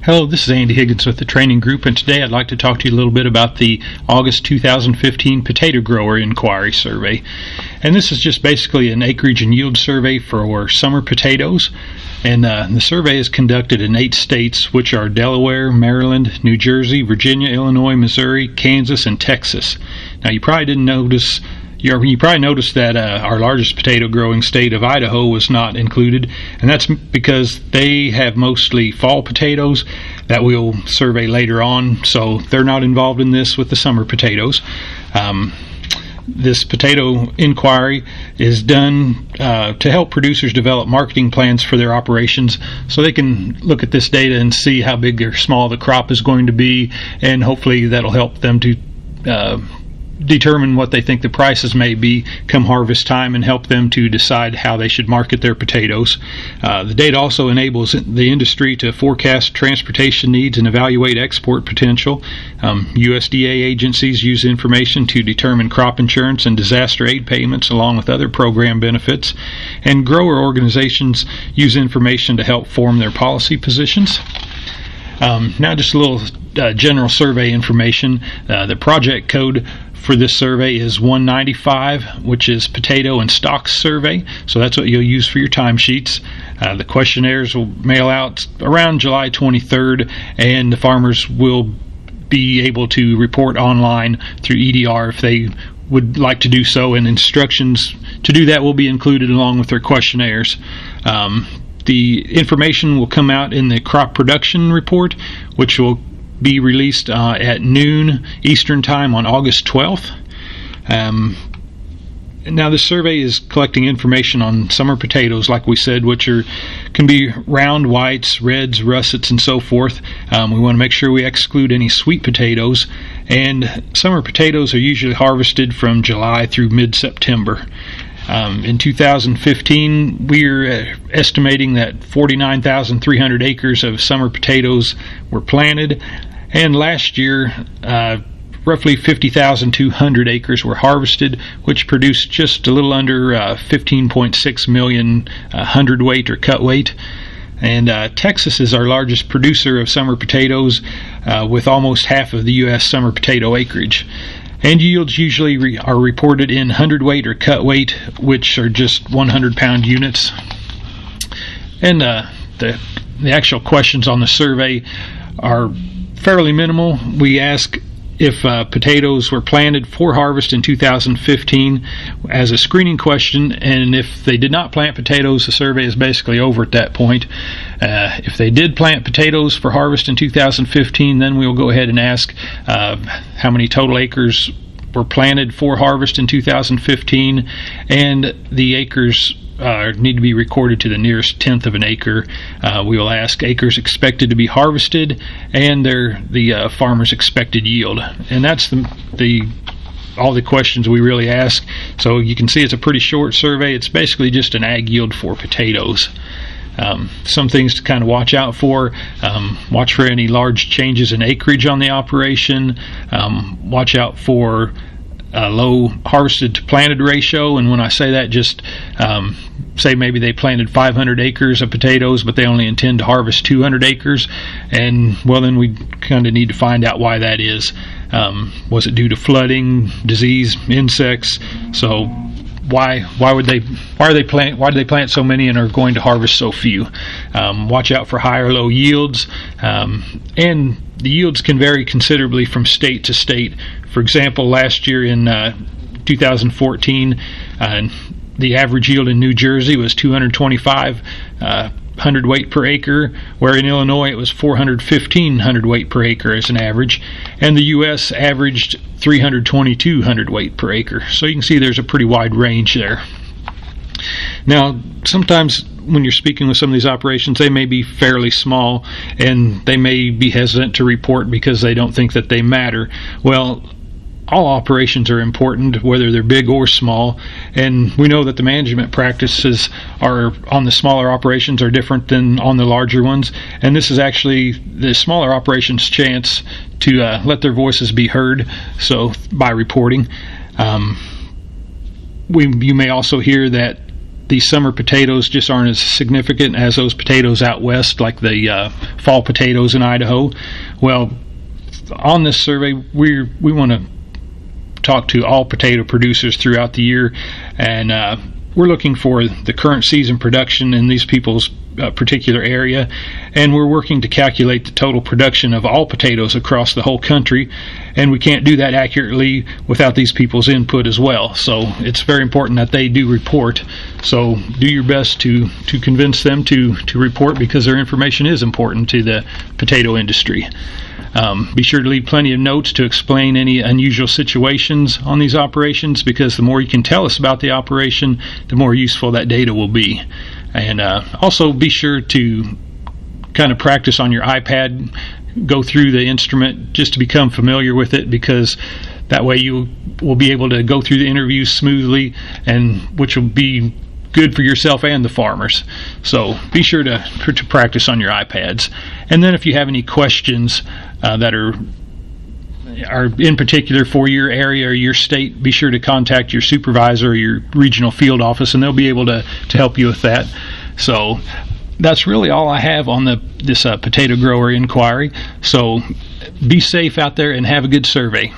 Hello, this is Andy Higgins with the Training Group, and today I'd like to talk to you a little bit about the August 2015 Potato Grower Inquiry Survey. And this is just basically an acreage and yield survey for summer potatoes. And the survey is conducted in 8 states, which are Delaware, Maryland, New Jersey, Virginia, Illinois, Missouri, Kansas, and Texas. Now, you probably noticed that our largest potato growing state of Idaho was not included, and that's because they have mostly fall potatoes that we'll survey later on, so they're not involved in this with the summer potatoes. This potato inquiry is done to help producers develop marketing plans for their operations, so they can look at this data and see how big or small the crop is going to be, and hopefully that'll help them to determine what they think the prices may be come harvest time and help them to decide how they should market their potatoes. The data also enables the industry to forecast transportation needs and evaluate export potential. USDA agencies use information to determine crop insurance and disaster aid payments along with other program benefits, and grower organizations use information to help form their policy positions. Now just a little general survey information. The project code for this survey is 195, which is Potato and Stocks Survey, so that's what you'll use for your timesheets. The questionnaires will mail out around July 23rd, and the farmers will be able to report online through EDR if they would like to do so, and instructions to do that will be included along with their questionnaires. The information will come out in the crop production report, which will be released at noon Eastern Time on August 12th. Now this survey is collecting information on summer potatoes, like we said, which can be round whites, reds, russets, and so forth. We want to make sure we exclude any sweet potatoes, and summer potatoes are usually harvested from July through mid-September. In 2015, we're estimating that 49,300 acres of summer potatoes were planted, and last year roughly 50,200 acres were harvested, which produced just a little under 15.6 million hundredweight or cut weight. And Texas is our largest producer of summer potatoes, with almost half of the U.S. summer potato acreage. And yields usually are reported in hundredweight or cut weight, which are just 100-pound units. And the actual questions on the survey are fairly minimal. We ask if potatoes were planted for harvest in 2015 as a screening question, and if they did not plant potatoes, the survey is basically over at that point. If they did plant potatoes for harvest in 2015, then we'll go ahead and ask how many total acres were planted for harvest in 2015, and the acres need to be recorded to the nearest tenth of an acre. We will ask acres expected to be harvested and the farmer's expected yield, and that's all the questions we really ask. So you can see it's a pretty short survey. It's basically just an ag yield for potatoes. Some things to kind of watch out for. Watch for any large changes in acreage on the operation. Watch out for low harvested to planted ratio, and when I say that, just say maybe they planted 500 acres of potatoes but they only intend to harvest 200 acres, and well, then we kind of need to find out why that is. Was it due to flooding, disease, insects? So why did they plant so many and are going to harvest so few? Watch out for high or low yields, and the yields can vary considerably from state to state. For example, last year in 2014, the average yield in New Jersey was 225 hundredweight per acre, where in Illinois it was 415 hundredweight per acre as an average, and the U.S. averaged 322 hundredweight per acre. So you can see there's a pretty wide range there. Now, sometimes when you're speaking with some of these operations, they may be fairly small, and they may be hesitant to report because they don't think that they matter. Well, all operations are important, whether they're big or small, and we know that the management practices on the smaller operations are different than on the larger ones, and this is actually the smaller operations' chance to let their voices be heard, so by reporting. You may also hear that these summer potatoes just aren't as significant as those potatoes out west, like the fall potatoes in Idaho. Well, on this survey, we want to talk to all potato producers throughout the year, and we're looking for the current season production in these people's particular area, and we're working to calculate the total production of all potatoes across the whole country, and we can't do that accurately without these people's input as well. So it's very important that they do report. So do your best to convince them to report, because their information is important to the potato industry. Be sure to leave plenty of notes to explain any unusual situations on these operations, because the more you can tell us about the operation, the more useful that data will be. And also be sure to kind of practice on your iPad, go through the instrument just to become familiar with it, because that way you will be able to go through the interviews smoothly, and which will be good for yourself and the farmers. So be sure to practice on your iPads. And then if you have any questions that are in particular for your area or your state, be sure to contact your supervisor or your regional field office, and they'll be able to help you with that. So that's really all I have on this potato grower inquiry. So be safe out there and have a good survey.